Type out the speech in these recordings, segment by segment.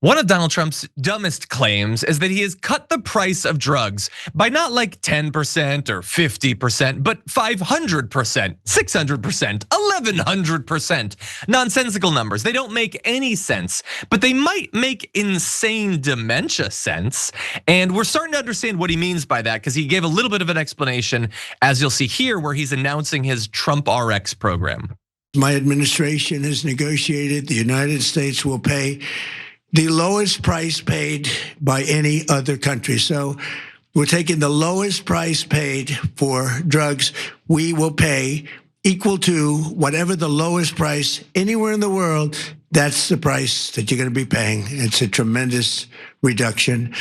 One of Donald Trump's dumbest claims is that he has cut the price of drugs by not like 10% or 50%, but 500%, 600%, 1100%. Nonsensical numbers. They don't make any sense, but they might make insane dementia sense. And we're starting to understand what he means by that because he gave a little bit of an explanation, as you'll see here, where he's announcing his Trump RX program. My administration has negotiated the United States will pay the lowest price paid by any other country. So we're taking the lowest price paid for drugs. We will pay equal to whatever the lowest price anywhere in the world. That's the price that you're going to be paying. It's a tremendous reduction.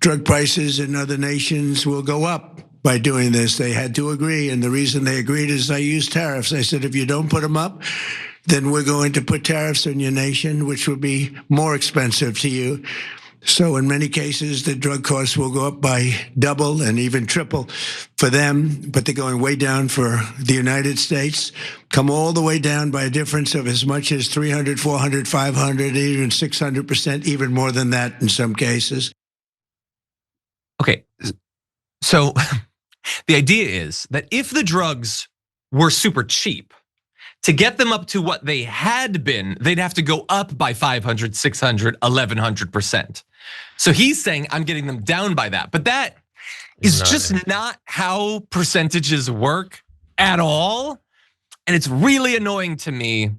Drug prices in other nations will go up by doing this. They had to agree. And the reason they agreed is I used tariffs. I said, if you don't put them up, then we're going to put tariffs on your nation, which would be more expensive to you. So in many cases, the drug costs will go up by double and even triple for them, but they're going way down for the United States, come all the way down by a difference of as much as 300, 400, 500, even 600%, even more than that in some cases. Okay, so the idea is that if the drugs were super cheap, to get them up to what they had been, they'd have to go up by 500, 600, 1100%. So he's saying I'm getting them down by that, but that is just not how percentages work at all. And it's really annoying to me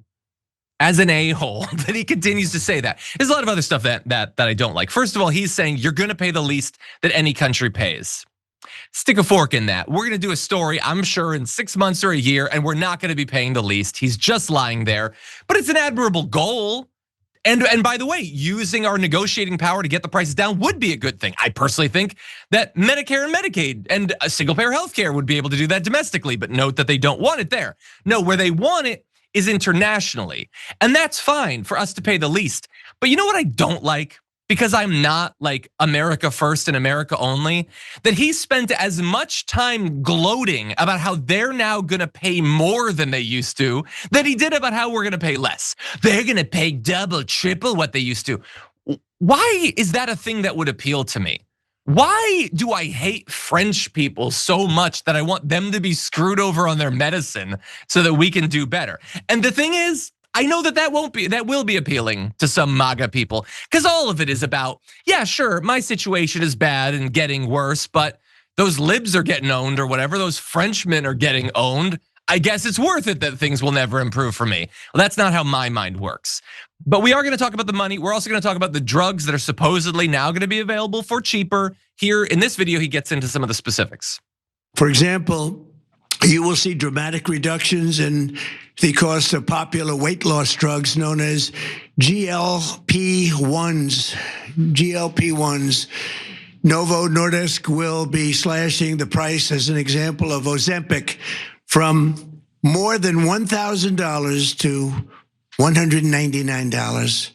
as an a-hole that he continues to say that. There's a lot of other stuff that I don't like. First of all, he's saying you're gonna pay the least that any country pays. Stick a fork in that. We're gonna do a story, I'm sure, in 6 months or a year, and we're not gonna be paying the least. He's just lying there, but it's an admirable goal. And by the way, using our negotiating power to get the prices down would be a good thing. I personally think that Medicare and Medicaid and a single payer healthcare would be able to do that domestically, but note that they don't want it there. No, where they want it is internationally. And that's fine for us to pay the least. But you know what I don't like? Because I'm not like America first and America only, that he spent as much time gloating about how they're now gonna pay more than they used to than he did about how we're gonna pay less. They're gonna pay double, triple what they used to. Why is that a thing that would appeal to me? Why do I hate French people so much that I want them to be screwed over on their medicine so that we can do better? And the thing is, I know that will be appealing to some MAGA people because all of it is about, yeah, sure, my situation is bad and getting worse, but those libs are getting owned or whatever, those Frenchmen are getting owned. I guess it's worth it that things will never improve for me. Well, that's not how my mind works. But we are gonna talk about the money. We're also gonna talk about the drugs that are supposedly now gonna be available for cheaper. Here in this video, he gets into some of the specifics. For example, you will see dramatic reductions in the cost of popular weight loss drugs known as GLP-1s. GLP-1s. Novo Nordisk will be slashing the price, as an example, of Ozempic from more than $1,000 to $199.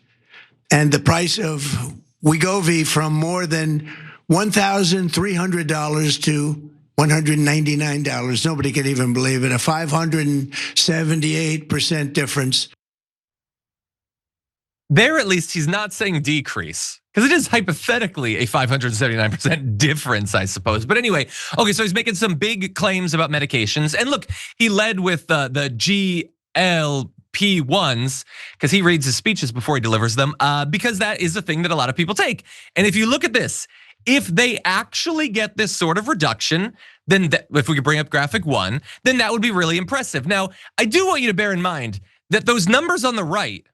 And the price of Wegovy from more than $1,300 to $199. Nobody can even believe it. A 578% difference. There, at least, he's not saying decrease, because it is hypothetically a 579% difference, I suppose. But anyway, okay, so he's making some big claims about medications. And look, he led with the GLP-1s, because he reads his speeches before he delivers them, because that is a thing that a lot of people take. And if you look at this, if they actually get this sort of reduction, then if we could bring up graphic 1, then that would be really impressive. Now, I do want you to bear in mind that those numbers on the right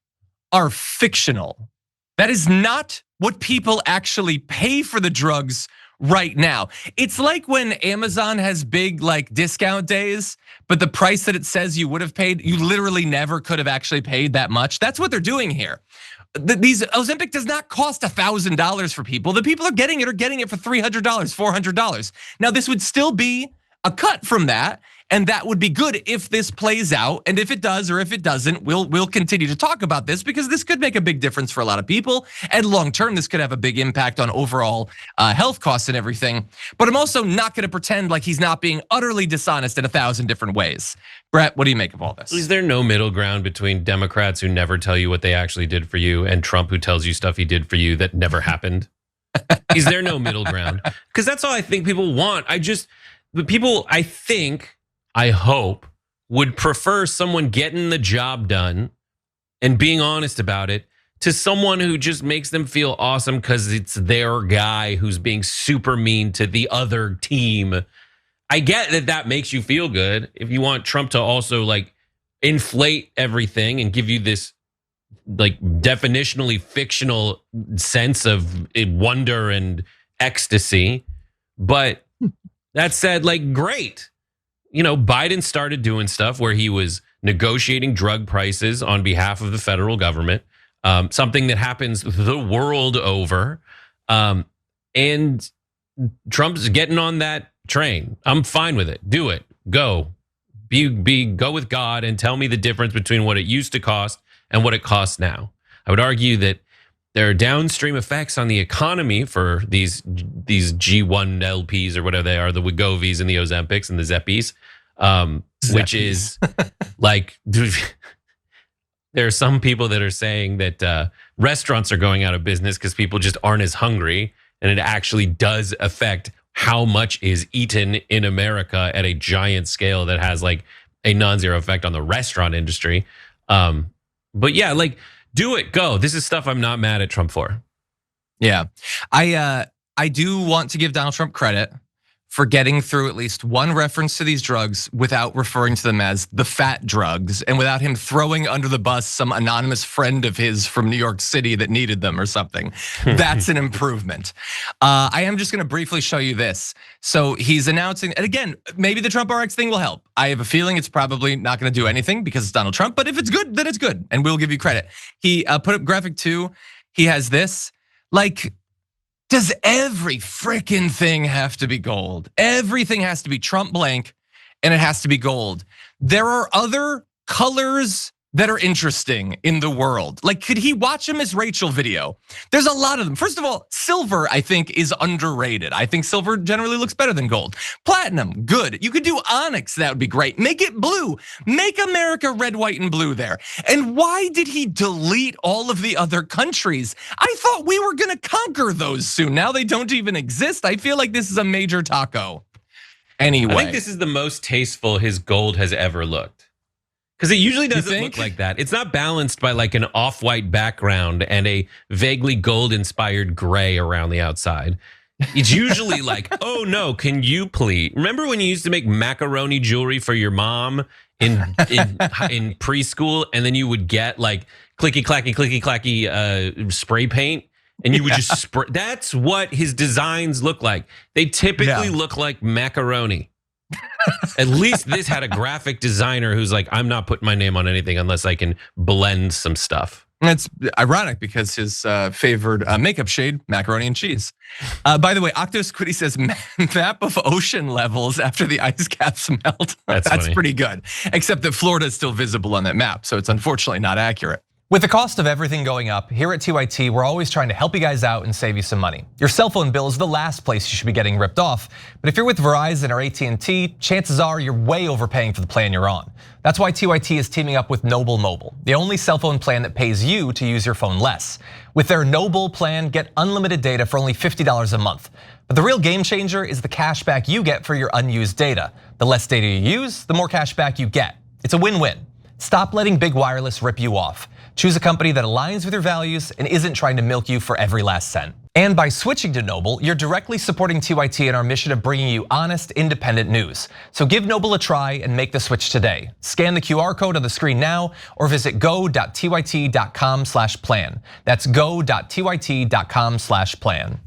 are fictional. That is not what people actually pay for the drugs right now. It's like when Amazon has big like discount days, but the price that it says you would have paid, you literally never could have actually paid that much. That's what they're doing here. These Ozempic does not cost $1,000 for people. The people are getting it for $300, $400. Now this would still be a cut from that. And that would be good if this plays out. And if it does or if it doesn't, we'll continue to talk about this because this could make a big difference for a lot of people. And long term, this could have a big impact on overall health costs and everything. But I'm also not going to pretend like he's not being utterly dishonest in 1,000 different ways. Brett, what do you make of all this? Is there no middle ground between Democrats who never tell you what they actually did for you and Trump who tells you stuff he did for you that never happened? Is there no middle ground? Because that's all I think people want. People, I hope, would prefer someone getting the job done and being honest about it to someone who just makes them feel awesome because it's their guy who's being super mean to the other team. I get that makes you feel good if you want Trump to also like inflate everything and give you this like definitionally fictional sense of wonder and ecstasy. But that said, like, great. You know, Biden started doing stuff where he was negotiating drug prices on behalf of the federal government, something that happens the world over. And Trump's getting on that train. I'm fine with it. Do it. Go. Go with God and tell me the difference between what it used to cost and what it costs now. I would argue that there are downstream effects on the economy for these G1 LPs or whatever they are, the Wegovy's and the Ozempics and the Zeppies, which is like, there are some people that are saying that restaurants are going out of business because people just aren't as hungry, and it actually does affect how much is eaten in America at a giant scale that has like a non-zero effect on the restaurant industry. But yeah, like, do it, go. This is stuff I'm not mad at Trump for. Yeah, I do want to give Donald Trump credit for getting through at least one reference to these drugs without referring to them as the fat drugs and without him throwing under the bus some anonymous friend of his from New York City that needed them or something. That's an improvement. I am just gonna briefly show you this. So he's announcing, and again, maybe the Trump RX thing will help. I have a feeling it's probably not gonna do anything because it's Donald Trump, but if it's good, then it's good, and we'll give you credit. He put up graphic 2, he has this, like, does every freaking thing have to be gold? Everything has to be Trump blank and it has to be gold. There are other colors that are interesting in the world. Like, could he watch a Miss Rachel video? There's a lot of them. First of all, silver, I think, is underrated. I think silver generally looks better than gold. Platinum, good. You could do onyx, that would be great. Make it blue. Make America red, white, and blue there. And why did he delete all of the other countries? I thought we were gonna conquer those soon. Now they don't even exist. I feel like this is a major taco. Anyway. I think this is the most tasteful his gold has ever looked. Because it usually doesn't look like that. It's not balanced by like an off-white background and a vaguely gold-inspired gray around the outside. It's usually like, oh no, can you please? Remember when you used to make macaroni jewelry for your mom in preschool, and then you would get like clicky clacky spray paint, and you would just spray. That's what his designs look like. They typically look like macaroni. At least this had a graphic designer who's like, I'm not putting my name on anything unless I can blend some stuff. It's ironic because his favored makeup shade, macaroni and cheese. By the way, Octo Squiddy says map of ocean levels after the ice caps melt. That's pretty good. Except that Florida is still visible on that map, so it's unfortunately not accurate. With the cost of everything going up, here at TYT, we're always trying to help you guys out and save you some money. Your cell phone bill is the last place you should be getting ripped off. But if you're with Verizon or AT&T, chances are you're way overpaying for the plan you're on. That's why TYT is teaming up with Noble Mobile, the only cell phone plan that pays you to use your phone less. With their Noble plan, get unlimited data for only $50 a month. But the real game changer is the cash back you get for your unused data. The less data you use, the more cash back you get. It's a win-win. Stop letting big wireless rip you off. Choose a company that aligns with your values and isn't trying to milk you for every last cent. And by switching to Noble, you're directly supporting TYT in our mission of bringing you honest, independent news. So give Noble a try and make the switch today. Scan the QR code on the screen now or visit go.tyt.com/plan. That's go.tyt.com/plan.